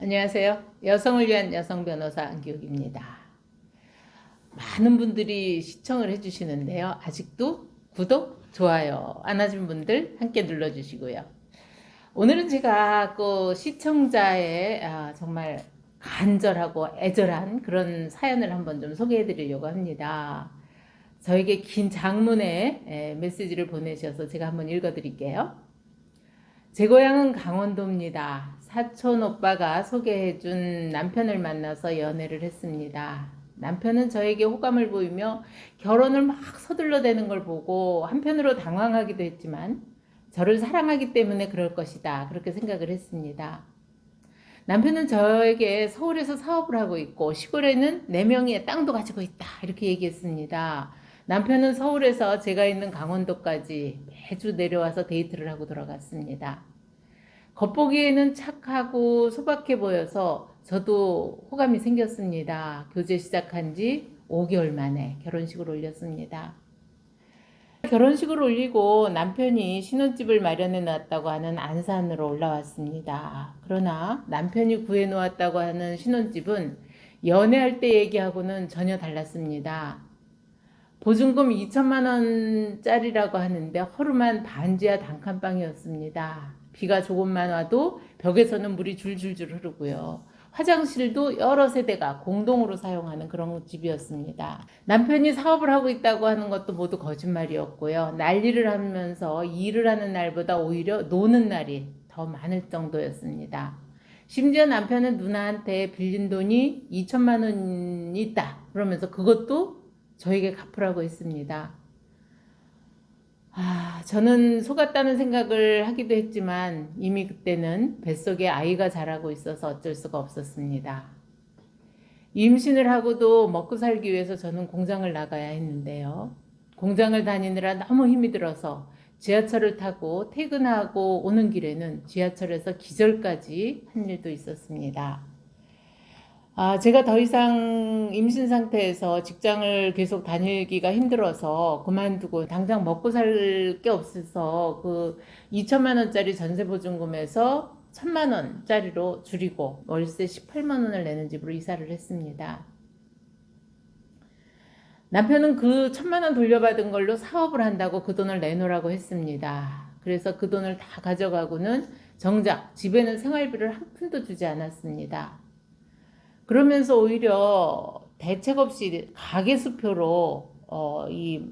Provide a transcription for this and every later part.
안녕하세요. 여성을 위한 여성 변호사 안기욱입니다. 많은 분들이 시청을 해주시는데요. 아직도 구독, 좋아요 안 하신 분들 함께 눌러주시고요. 오늘은 제가 그 시청자의 정말 간절하고 애절한 그런 사연을 한번 좀 소개해 드리려고 합니다. 저에게 긴 장문의 메시지를 보내셔서 제가 한번 읽어 드릴게요. 제 고향은 강원도입니다. 사촌 오빠가 소개해준 남편을 만나서 연애를 했습니다. 남편은 저에게 호감을 보이며 결혼을 막 서둘러대는 걸 보고 한편으로 당황하기도 했지만 저를 사랑하기 때문에 그럴 것이다. 그렇게 생각을 했습니다. 남편은 저에게 서울에서 사업을 하고 있고 시골에는 4명의 땅도 가지고 있다. 이렇게 얘기했습니다. 남편은 서울에서 제가 있는 강원도까지 매주 내려와서 데이트를 하고 돌아갔습니다. 겉보기에는 착하고 소박해 보여서 저도 호감이 생겼습니다. 교제 시작한 지 5개월 만에 결혼식을 올렸습니다. 결혼식을 올리고 남편이 신혼집을 마련해 놨다고 하는 안산으로 올라왔습니다. 그러나 남편이 구해 놓았다고 하는 신혼집은 연애할 때 얘기하고는 전혀 달랐습니다. 보증금 2천만 원짜리라고 하는데 허름한 반지하 단칸방이었습니다. 비가 조금만 와도 벽에서는 물이 줄줄줄 흐르고요. 화장실도 여러 세대가 공동으로 사용하는 그런 집이었습니다. 남편이 사업을 하고 있다고 하는 것도 모두 거짓말이었고요. 난리를 하면서 일을 하는 날보다 오히려 노는 날이 더 많을 정도였습니다. 심지어 남편은 누나한테 빌린 돈이 2천만 원이 있다. 그러면서 그것도 저에게 갚으라고 했습니다. 저는 속았다는 생각을 하기도 했지만 이미 그때는 뱃속에 아이가 자라고 있어서 어쩔 수가 없었습니다. 임신을 하고도 먹고 살기 위해서 저는 공장을 나가야 했는데요. 공장을 다니느라 너무 힘이 들어서 지하철을 타고 퇴근하고 오는 길에는 지하철에서 기절까지 한 일도 있었습니다. 제가 더 이상 임신 상태에서 직장을 계속 다니기가 힘들어서 그만두고 당장 먹고 살 게 없어서 그 2천만 원짜리 전세보증금에서 1천만 원짜리로 줄이고 월세 18만 원을 내는 집으로 이사를 했습니다. 남편은 그 1천만 원 돌려받은 걸로 사업을 한다고 그 돈을 내놓으라고 했습니다. 그래서 그 돈을 다 가져가고는 정작 집에는 생활비를 한 푼도 주지 않았습니다. 그러면서 오히려 대책 없이 가계수표로 이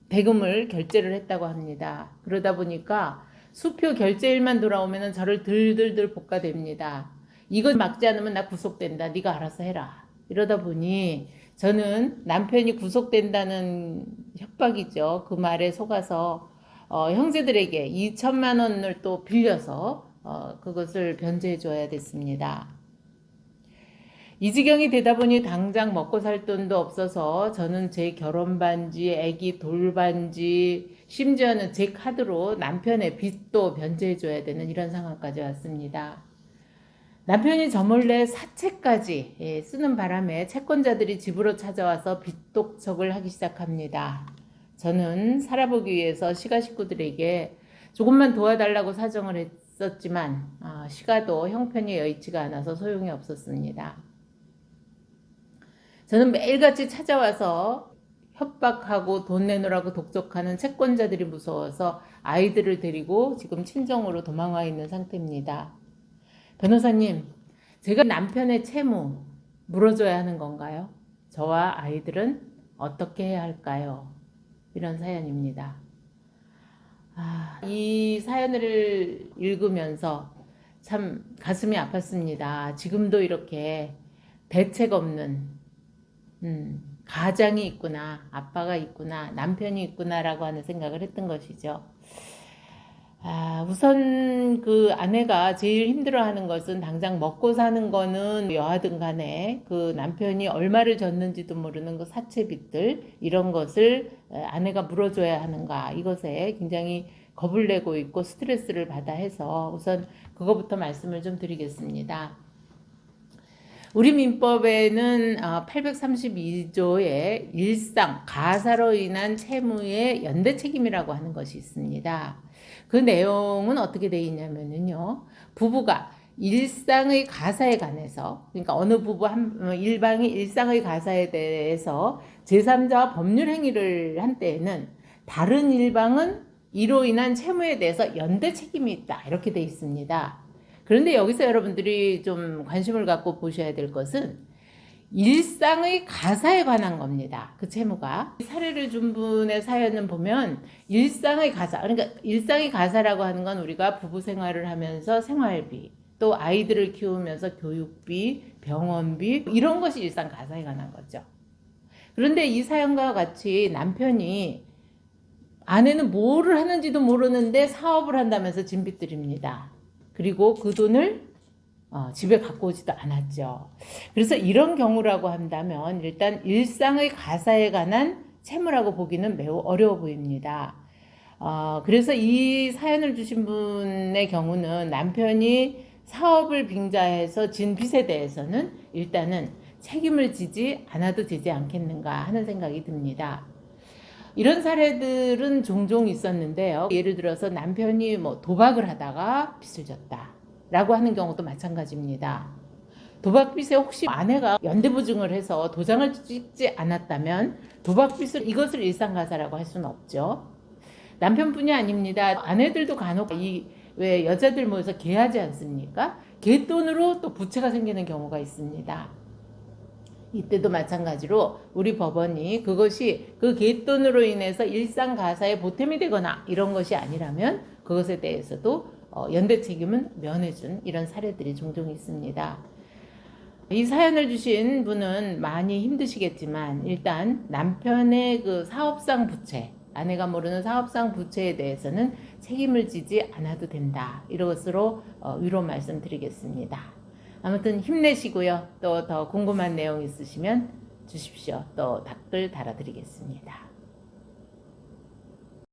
대금을 결제를 했다고 합니다. 그러다 보니까 수표 결제일만 돌아오면 저를 들들들 볶아댑니다. 이거 막지 않으면 나 구속된다. 네가 알아서 해라. 이러다 보니 저는 남편이 구속된다는 협박이죠. 그 말에 속아서 형제들에게 2천만 원을 또 빌려서 그것을 변제해 줘야 됐습니다. 이 지경이 되다 보니 당장 먹고 살 돈도 없어서 저는 제 결혼 반지, 아기 돌반지, 심지어는 제 카드로 남편의 빚도 변제해줘야 되는 이런 상황까지 왔습니다. 남편이 저 몰래 사채까지 쓰는 바람에 채권자들이 집으로 찾아와서 빚 독촉을 하기 시작합니다. 저는 살아보기 위해서 시가 식구들에게 조금만 도와달라고 사정을 했었지만 시가도 형편이 여의치가 않아서 소용이 없었습니다. 저는 매일같이 찾아와서 협박하고 돈 내놓으라고 독촉하는 채권자들이 무서워서 아이들을 데리고 지금 친정으로 도망와 있는 상태입니다. 변호사님, 제가 남편의 채무 물어줘야 하는 건가요? 저와 아이들은 어떻게 해야 할까요? 이런 사연입니다. 이 사연을 읽으면서 참 가슴이 아팠습니다. 지금도 이렇게 대책 없는 가장이 있구나, 아빠가 있구나, 남편이 있구나라고 하는 생각을 했던 것이죠. 우선 그 아내가 제일 힘들어하는 것은 당장 먹고 사는 거는 여하든 간에 그 남편이 얼마를 졌는지도 모르는 그 사채빚들 이런 것을 아내가 물어줘야 하는가 이것에 굉장히 겁을 내고 있고 스트레스를 받아 해서 우선 그거부터 말씀을 좀 드리겠습니다. 우리 민법에는 832조의 일상, 가사로 인한 채무의 연대 책임이라고 하는 것이 있습니다. 그 내용은 어떻게 되어 있냐면요. 부부가 일상의 가사에 관해서, 그러니까 어느 부부 일방이 일상의 가사에 대해서 제3자와 법률 행위를 한 때에는 다른 일방은 이로 인한 채무에 대해서 연대 책임이 있다, 이렇게 돼 있습니다. 그런데 여기서 여러분들이 좀 관심을 갖고 보셔야 될 것은 일상의 가사에 관한 겁니다. 그 채무가. 사례를 준 분의 사연은 보면 일상의 가사, 그러니까 일상의 가사라고 하는 건 우리가 부부 생활을 하면서 생활비, 또 아이들을 키우면서 교육비, 병원비, 이런 것이 일상 가사에 관한 거죠. 그런데 이 사연과 같이 남편이 아내는 뭐를 하는지도 모르는데 사업을 한다면서 진빚들입니다. 그리고 그 돈을 집에 갖고 오지도 않았죠. 그래서 이런 경우라고 한다면 일단 일상의 가사에 관한 채무라고 보기는 매우 어려워 보입니다. 그래서 이 사연을 주신 분의 경우는 남편이 사업을 빙자해서 진 빚에 대해서는 일단은 책임을 지지 않아도 되지 않겠는가 하는 생각이 듭니다. 이런 사례들은 종종 있었는데요. 예를 들어서 남편이 도박을 하다가 빚을 졌다 라고 하는 경우도 마찬가지입니다. 도박빚에 혹시 아내가 연대보증을 해서 도장을 찍지 않았다면 도박빚을 이것을 일상가사라고 할 수는 없죠. 남편뿐이 아닙니다. 아내들도 간혹 왜 여자들 모여서 개하지 않습니까? 개 돈으로 또 부채가 생기는 경우가 있습니다. 이때도 마찬가지로 우리 법원이 그것이 그 갯돈으로 인해서 일상 가사에 보탬이 되거나 이런 것이 아니라면 그것에 대해서도 연대 책임은 면해준 이런 사례들이 종종 있습니다. 이 사연을 주신 분은 많이 힘드시겠지만 일단 남편의 그 사업상 부채, 아내가 모르는 사업상 부채에 대해서는 책임을 지지 않아도 된다. 이것으로 위로 말씀드리겠습니다. 아무튼 힘내시고요. 또 더 궁금한 내용 있으시면 주십시오. 또 댓글 달아드리겠습니다.